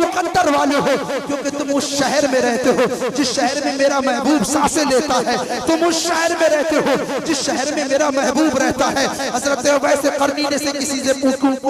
मुकद्दर वाले हो, क्योंकि तुम उस शहर में रहते हो जिस शहर में मेरा महबूब सांसें लेता है, तुम उस शहर में रहते हो जिस शहर में मेरा महबूब रहता है। हजरत वैसे करनी ने से किसी से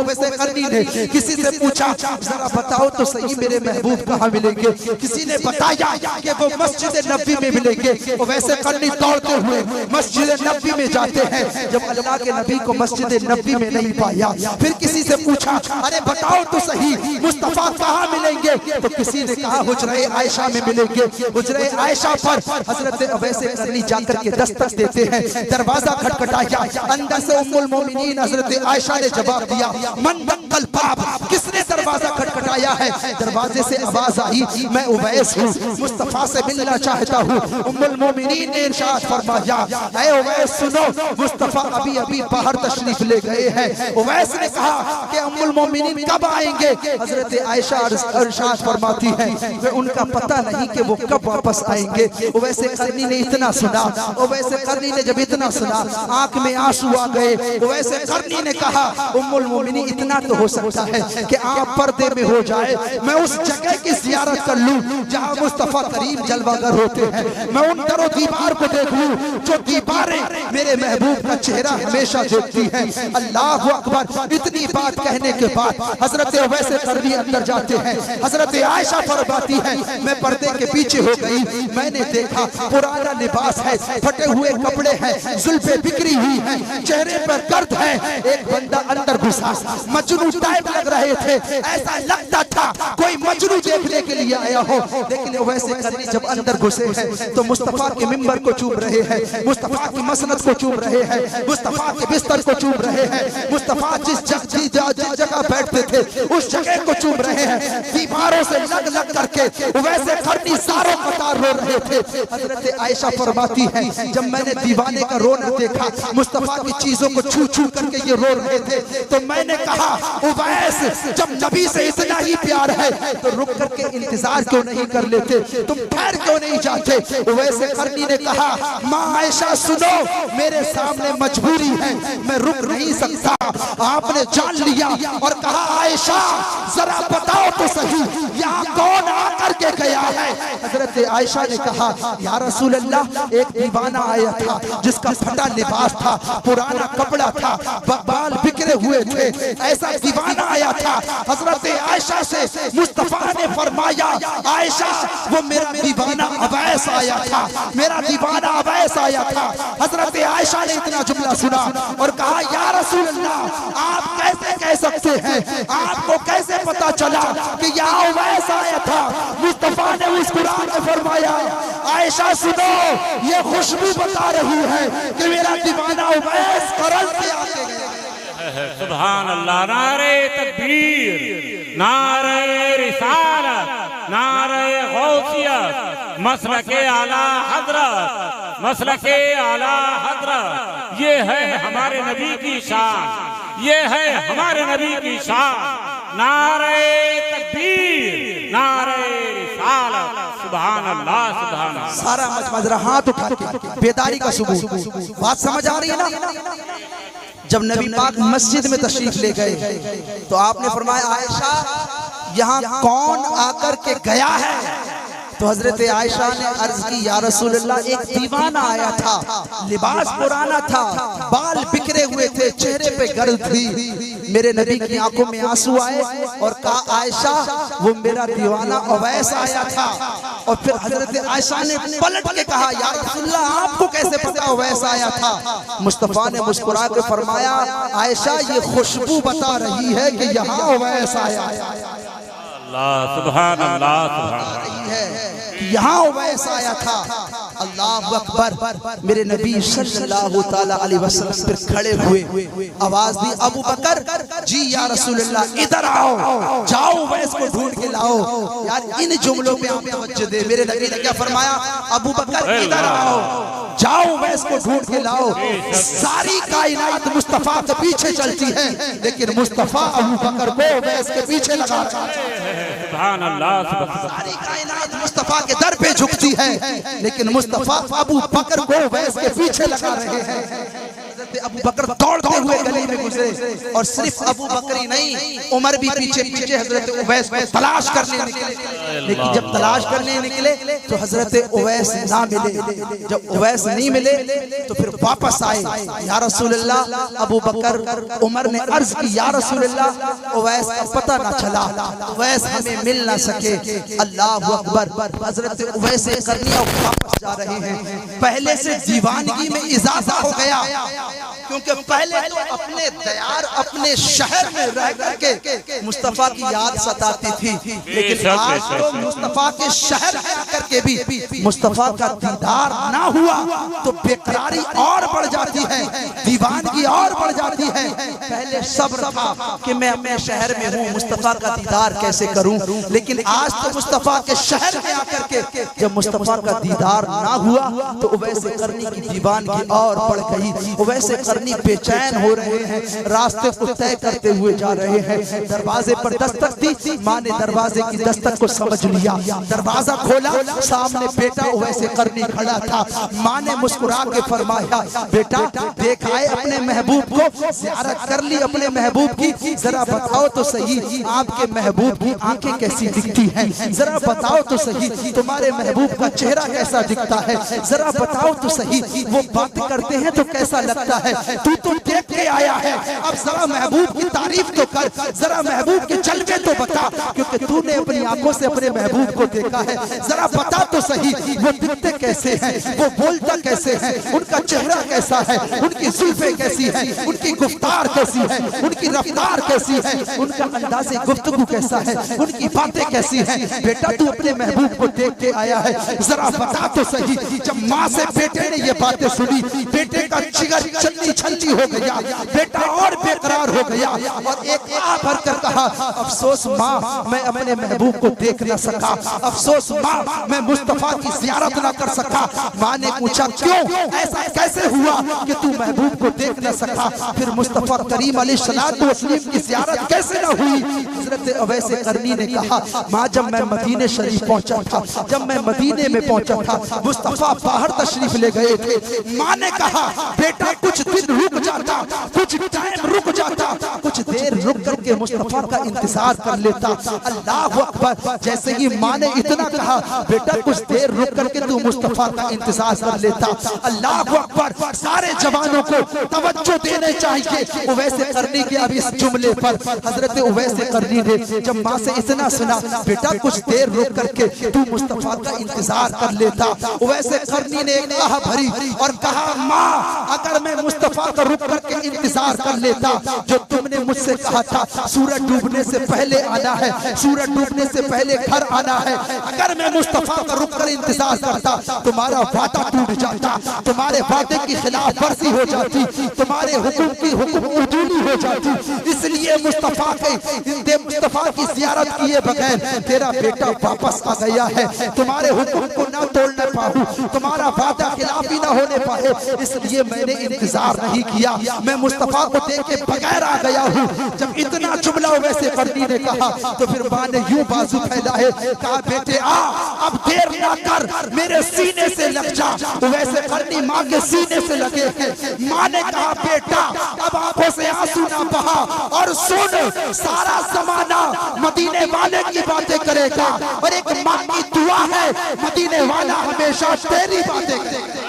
वैसे करनी ने किसी से पूछा, जरा बताओ तो सही मेरे महबूब कहाँ मिलेंगे। किसी ने बताया कि वो मस्जिद नबी में मिलेंगे। वो वैसे करनी दौड़ते हुए मस्जिद नबी में जाते हैं। जब अल्लाह के नबी को मस्जिद नबी में नहीं पाया, फिर किसी से पूछा, अरे बताओ तो सही मुस्तफा कहाँ मिलेंगे। तो किसी ने कहा हुजरे आयशा में मिलेंगे। हुजरे आयशा पर हजरत वैसे करनी जाकर के दस्तक देते हैं। दरवाजा खटखटाया, अंदर से उम्मुल मोमिनीन हजरत आयशा ने जवाब दिया, मन दक्कल बाब, किसने दरवाजा खटखटाया है। दरवाजे से आवाज आई, मैं उवैस हूँ, मुस्तफा से मिलना चाहता हूँ। उम्मुल मोमिनीन ने इरशाद फरमाया, ऐ उवैस सुनो, मुस्तफा अभी अभी बाहर तशरीफ ले गए हैं। उवैस ने कहा कि उम्मुल मोमिनीन कब आएंगे। हजरत आयशा इरशाद फरमाती है, वे उनका पता नहीं कि वो कब वापस आएंगे। वैसे करनी ने इतना सुना, वैसे करनी ने जब इतना सुना आंख में आंसू आ गए। वैसे करनी ने कहा, उम्मुल मोमिनीन इतना तो हो सकता है कि आप पर्दे में हो जाए, मैं उस जगह की जियारत कर लूं जहां मुस्तफा करीम जलवागर होते हैं। मैं उन दरो दीवार को देख लूं जो दीवारें मेरे महबूब का चेहरा हमेशा देखती हैं। अल्लाह अकबर। इतनी बात कहने के बाद हजरत वैसे करनी अंदर जाते हैं। हजरत आयशा फरमाती है, मैं पर्दे के पीछे हो गई। मैंने देखा पुराना लिबास है, फटे हुए कपड़े हैं, जुल्फे बिखरी हुई हैं, चेहरे पर दर्द है। एक बंदा अंदर घुसा, मजनू टाइप लग रहे थे, ऐसा लगता था कोई मजनू देखने के लिए आया हो। लेकिन वैसे करनी जब अंदर घुसे हैं तो मुस्तफा के मिंबर को चूम रहे हैं, मुस्तफा की मसनद को चूम रहे हैं, मुस्तफा के बिस्तर को चूम रहे हैं, मुस्तफा जिस जगह बैठते थे उस जगह को चूम रहे हैं। दीवारों से लग लग करके वैसे करनी सारों कतार रो रहे थे। हजरत आयशा फरमाती है, जब मैंने दीवाने का रोना देखा, मुस्तफा की चीजों को छू छू करके ये रो रहे थे, तो मैंने कहा, उवैस जब नबी से इतना ही प्यार है तो रुक करके इंतजार क्यों नहीं कर लेते, तुम ठहर क्यों नहीं जाते। वैसे करनी ने कहा, माँ आयशा सुनो, मेरे सामने मजबूरी है, मैं रुक नहीं सकता। आपने जान लिया और कहा, आयशा जरा बताओ तो सही यहाँ कौन आकर के गया है। हजरत आयशा ने कहा, या रसूल अल्लाह, एक दीवाना आया था जिसका फटा लिबास था, पुराना कपड़ा था, बाल बिखरे हुए थे, ऐसा दीवाना आया था। हजरत आयशा से मुस्तफा ने फरमाया, आयशा वो मेरा दीवाना अवैस आया था, मेरा दीवाना अवैस आया था। हजरत आयशा ने इतना जुमला सुना और कहा, या रसूल अल्लाह, आप कैसे कह सकते हैं, आपको कैसे पता चला कि यहाँ उवैस आया था। मुस्तफा ने उस कुरान में फरमाया, आयशा सुनो, ये खुशबू बता रही है कि मेरा दीवाना उवैस करन से आके गया। सुभान अल्लाह। नारे तकबीर, नारे रिसालत, नारे गौसियत, मसलके आला हजरत, मसलके आला हजरत। ये है हमारे नबी की शान, ये है हमारे नबी की शान। नारे तकबीर, नारे रिसालत, सुभान अल्लाह, सुभान अल्लाह। सारा मजरा हाथ उठा के बेदारी का सबूत। बात समझ आ रही है ना। जब नबी पाक मस्जिद में तशरीफ ले गए तो आपने फरमाया, आयशा यहाँ कौन आकर के गया है। तो हजरत आयशा ने अर्ज की, या रसूल अल्लाह, एक दीवाना आया था, लिबास पुराना था, बाल बिखरे हुए थे, चेहरे पे गर्द थी। मेरे नबी की आंखों में आंसू आए और कहा, आयशा वो मेरा दीवाना उवैस आया था। और फिर हजरत आयशा ने पलट के कहा, या रसूल अल्लाह, आपको कैसे पता उवैस आया था। मुस्तफा ने मुस्कुरा के फरमाया, आयशा ये खुशबू बता रही है कि यहाँ उवैस आया। अल्लाह सुभान अल्लाह, सुभान यहाँ उवैस आया था। अल्लाह अकबर। मेरे नबी सल्लल्लाहु ताला अलैहि वसल्लम फिर खड़े हुए, आवाज दी, अबू बकर जी या रसूल अल्लाह, इधर आओ, जाओ उवैस को ढूंढ के लाओ। यार इन जुमलों पे आप तवज्जो दे। मेरे नबी ने क्या फरमाया, अबू बकर इधर आओ, जाओ उवैस को ढूंढ के लाओ। सारी कायनात मुस्तफा के पीछे चलती है, लेकिन मुस्तफा अबू बकर को उवैस के पीछे लगा। सुभान अल्लाह, सारी कायनात मुस्तफा के दर पे झुकती है, लेकिन मुस्तफा अबू बकर को उवैस के पीछे लगा रहे हैं। हजरत अबू बकर दौड़ते हुए गली में गुजरे और सिर्फ अबू बकर ही नहीं, उमर भी पीछे पीछे हजरत उवैस को तलाश करने निकले। लेकिन जब तलाश करने निकले तो हजरत उवैस ना मिले। जब उवैस नहीं मिले तो फिर वापस आए, या रसूलल्लाह, अबू बकर उमर ने अर्ज की, या रसूलल्लाह, उवैस का पता ना चला, उवैस हमें मिल ना सके। अल्लाह अकबर। हजरत उवैस करनी वापस जा रहे हैं। पहले से दीवानगी में इजाफा हो गया, क्योंकि पहले तो अपने दयार अपने शहर में रह करके मुस्तफा की याद सताती थी, लेकिन आज तो मुस्तफा के शहर में आकर के भी मुस्तफा का दीदार ना हुआ तो बेकरारी और बढ़ जाती है, दीवानगी और बढ़ जाती है। पहले सब्र था कि मैं अपने शहर में हूँ, मुस्तफा का दीदार कैसे करूं, लेकिन आज तो मुस्तफा के शहर में आकर के जब मुस्तफा का दीदार ना हुआ तो उवैस करनी की दीवानगी और बढ़ गई। उवैस करनी बेचैन हो रहे हैं, रास्ते को तय करते हुए जा रहे हैं। दरवाजे पर दस्तक थी, माँ ने दरवाजे की दस्तक को समझ लिया, दरवाजा खोला, सामने बेटा उवैस करनी खड़ा था। माँ ने मुस्कुरा के फरमाया, बेटा देख आए अपने महबूब को, ज़ियारत कर ली अपने महबूब की, जरा बताओ तो सही आपके महबूब की आंखें कैसी दिखती हैं, जरा बताओ तो सही तुम्हारे महबूब का चेहरा कैसा दिखता है, जरा बताओ तो सही वो बात करते हैं तो कैसा लगता है, तू तो देख के आया है, अब जरा महबूब की तारीफ तो कर, जरा महबूब के जलवे तो बता, क्योंकि तूने अपनी आंखों से अपने महबूब को देखा है, जरा बता तो सही वो दिखते कैसे हैं, वो बोलता कैसे है, उनका चेहरा कैसा है, उनकी जुल्फे कैसी है, उनकी गुफ्तार कैसी है, उनकी रफ्तार कैसी है, उनका अंदाज़े गुफ्तगू कैसा है, उनकी बातें कैसी हैं। बेटा तू अपने महबूब को देख के आया है, जरा बता तो सही। जब माँ से बेटे ने ये बातें सुनी, बेटे का जिगर चन्नी छंची हो गया, बेटा और बेकरार हो गया और एक आह भर कर कहा, अफसोस माँ मैं अपने महबूब को देख न सका, अफसोस माँ मैं मुस्तफा की ज़ियारत न कर सका। माँ ने पूछा क्यों, ऐसा कैसे हुआ कि तू महबूब को देख न सका, फिर मुस्तफा करीम अलैहिस्सलातु वस्सलाम की ज़ियारत कैसे न हुई। हज़रत उवैस करनी ने कहा, माँ जब मैं मदीने शरीफ पहुंचा था, जब मैं मदीने में पहुंचा था, मुस्तफा बाहर तशरीफ ले गए थे, माँ ने कहा बेटा कुछ दिन रुक जाता, कुछ टाइम रुक जाता, कुछ देर रुक करके मुस्तफा का इंतजार कर लेता। अल्लाह अकबर। जैसे ही माँ ने इतना कहा, बेटा कुछ देर रुक करके तू मुस्तफा का इंतजार कर लेता। अल्लाह अकबर। सारे जवानों को तवज्जो देने चाहिए उवैस करनी के अब इस जुमले पर। हजरत उवैस करनी ने जब माँ से इतना सुना, बेटा कुछ देर रुक करके तू मुस्तफा का इंतजार कर लेता, उवैस करनी ने एक आह भरी और कहा, माँ अगर मैं मुस्तफा का रुक करके इंतजार कर लेता, जो तुमने मुझसे कहा था सूरज डूबने से पहले आना है, सूरज डूबने से पहले घर आना है, अगर मैं मुस्तफा का रुक कर इंतजार करता, तुम्हारा वादा टूट जाता, तुम्हारे वादे की खिलाफ वर्जी हो जाती, तुम्हारे हुक्म की हुक्म उर्दूनी हो जाती। इसलिए मुस्तफा की ज़ियारत किए बगैर तेरा बेटा वापस आ गया है, तुम्हारे हुक्म को ना तोड़ने पाऊं, तुम्हारा वादा खिलाफी ना होने पाए, इसलिए मैंने इंतजार नहीं किया, मैं मुस्तफा को देख के बगैर आ गया हूँ। जब इतना जुमला वैसे करनी ने कहा तो फिर माँ ने यूं बाजू फैलाए, कहा बेटे आ, अब देर ना कर, मेरे सीने से लग जा। वैसे करनी माँ के सीने से लगे हैं। माँ ने कहा बेटा अब आंखों से आंसू ना बहा और सुन, सारा जमाना मदीने वाले की बातें करेगा और एक माँ की दुआ है, मदीने वाला हमेशा तेरी बातें करेगा।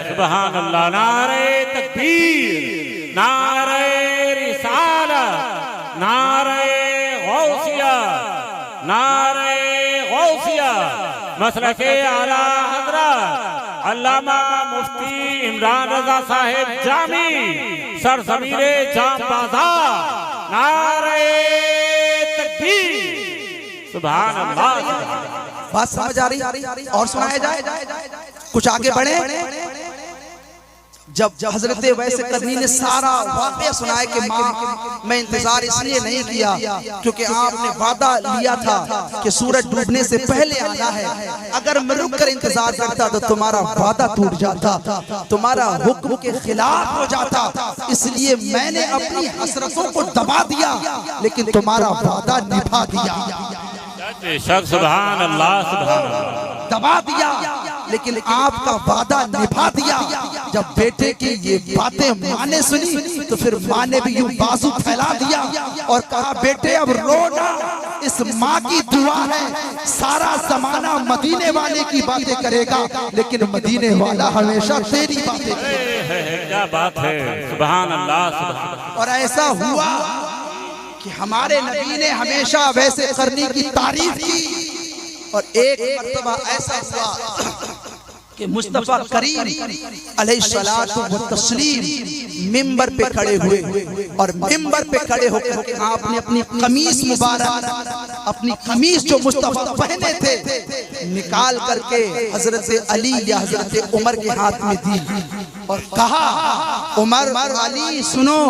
सुभान अल्लाह। नारे तकबीर, नारे रिसालत, नारे गौसिया, नारे गौसिया। मसलके आला हज़रत अल्लामा मुफ्ती इमरान रज़ा साहिब जामी सरज़मीरे जाम बाज़ार। नारे तकबीर। सुभान अल्लाह। बात समझ आ रही और सुनाया जाए, कुछ आगे बढ़े। जब हजरत वैसे करनी ने सारा वाक़या सुनाया कि माँ मैं इंतजार इसलिए नहीं किया क्योंकि आपने वादा लिया था कि सूरज डूबने से पहले आना है, अगर मैं रुक कर इंतजार करता तो तुम्हारा वादा टूट जाता, तुम्हारा हुक्म के खिलाफ हो जाता, इसलिए मैंने अपनी हसरतों को दबा दिया लेकिन तुम्हारा वादा निभा दिया। सुभान अल्लाह, सुभान अल्लाह। दबा दिया लेकिन आपका वादा निभा दिया। जब बेटे की ये बातें माँ ने सुनी तो फिर माँ ने भी यूं बाजू फैला दिया और कहा बेटे अब रोना, इस माँ की दुआ है। सारा जमाना मदीने वाले की बातें करेगा लेकिन मदीने वाला हमेशा तेरी बातें करेगा। क्या बात है, सुभान अल्लाह सुभान। और ऐसा हुआ कि हमारे नबी ने हमेशा वैसे करने की तारीफ की। और एक मर्तबा ऐसा हुआ कि मुस्तफा करीम अलैहिस्सलातु व तस्लीम मिंबर पे खड़े हुए और मिंबर पे खड़े होकर आपने अपनी कमीज मुबारक, अपनी कमीज जो मुस्तफा पहने थे निकाल करके हजरत अली या हजरत उमर के हाथ में दी और कहा उमर अली सुनो,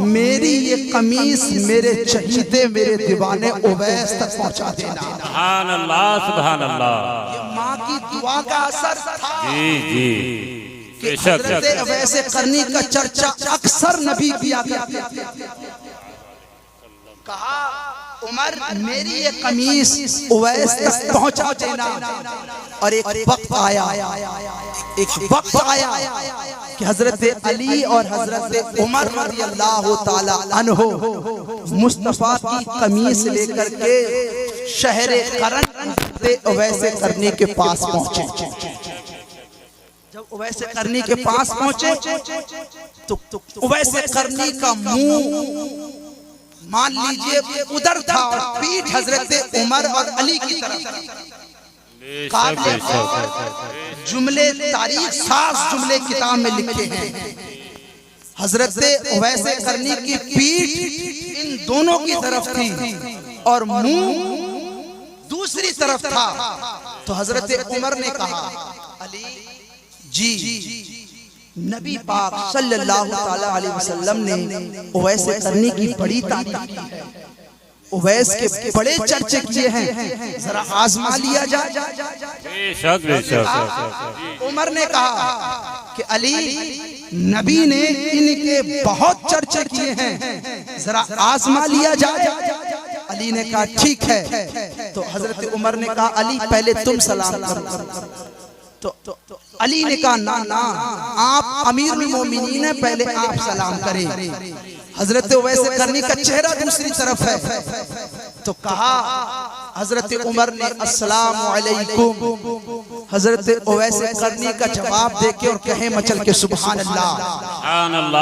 मेरी ये कमीज मेरे चहीते मेरे दीवाने उवैस तक पहुंचा देना। सुभान अल्लाह सुभान अल्लाह। ये माँ की दुआ का असर था। जी जी कि हजरत वैसे करने का चर्चा अक्सर नबी किया करते थे। कहा उमर मेरी ये कमीज उवैस तक पहुंचा देना। और एक वक्त आया कि हजरत अली और हजरत उमर रज़ियल्लाहु ताला अन्हो मुस्तफा की कमीज लेकर के शहर करन वैसे करने के पास पहुंचे। जब वैसे करनी के पास पहुंचे तो वैसे करनी का मुंह मान लीजिए उधर था और पीठ हजरत उमर और अली की तरफ। जुमले तारीख 7 जुमले किताब में लिखे हैं। हजरत वैसे करनी की पीठ इन दोनों की तरफ थी और मुंह दूसरी तरफ था। तो हजरत उमर ने कहा अली जी, नबी पाक सल्लल्लाहु ताला अलैहि वसल्लम ने उवैस करने की बड़ी तारीफ की है, उवैस के बड़े चर्चे किए हैं, जरा आजमा लिया जाए। उमर ने कहा कि अली नबी ने इनके बहुत चर्चे किए हैं, जरा आजमा लिया जाए। अली ने कहा ठीक है। तो हजरत उमर ने कहा अली पहले तुम सलाम करो। तो अली ने कहा ना ना, आप अमीरुल मोमिनीन हैं, पहले आप सलाम करें। हजरत वैसे करने का चेहरा दूसरी तरफ है। तो कहा हजरत उमर ने अस्सलामु अलैकुम। हजरत वैसे करने का जवाब देके और कहे मचल के सुभान अल्लाह।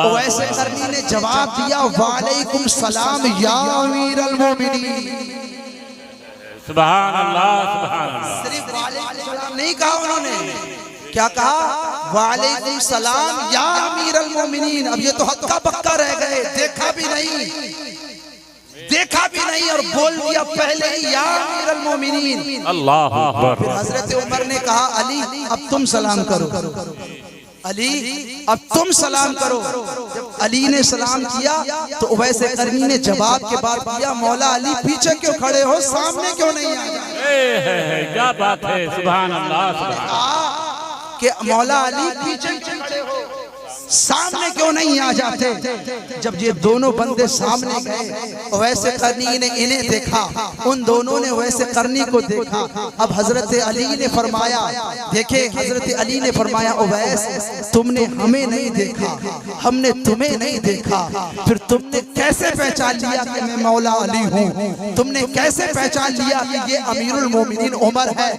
वैसे करनी ने जवाब दिया वालेकुम सलाम या अमीरुल मोमिनीन। सुभान अल्लाह सुभान अल्लाह। सिर्फ वालेकुम सलाम नहीं कहा उन्होंने, क्या कहा वालेकुम सलाम या अमीरुल मोमिनीन। अब ये तो हक्का बक्का रह गए, देखा भी नहीं और बोल दिया पहले ही या अमीरुल मोमिनीन। अल्लाह अकबर। फिर हजरत उमर ने कहा अली अब तुम सलाम करो। अली अब तुम सलाम करो। जब अली ने सलाम किया तो वैसे करनी ने जवाब के बाद दिया मौला अली पीछे क्यों खड़े हो, सामने क्यों नहीं आए? क्या बात है, सुभान अल्लाह। कि मौला अली पीछे क्यों खड़े हो, सामने क्यों नहीं आ जाते? जब ये दोनों बंदे सामने गए वैसे करनी ने इन्हें देखा, उन दोनों ने वैसे करनी को देखा। अब हजरत अली ने फरमाया, देखे हजरत अली ने फरमाया उवैस तुमने हमें नहीं देखा, हमने तुम्हें नहीं देखा, फिर तुमने कैसे पहचान लिया कि मैं मौला अली हूँ? तुमने कैसे पहचान लिया कि ये अमीरुल मोमिनीन उमर है?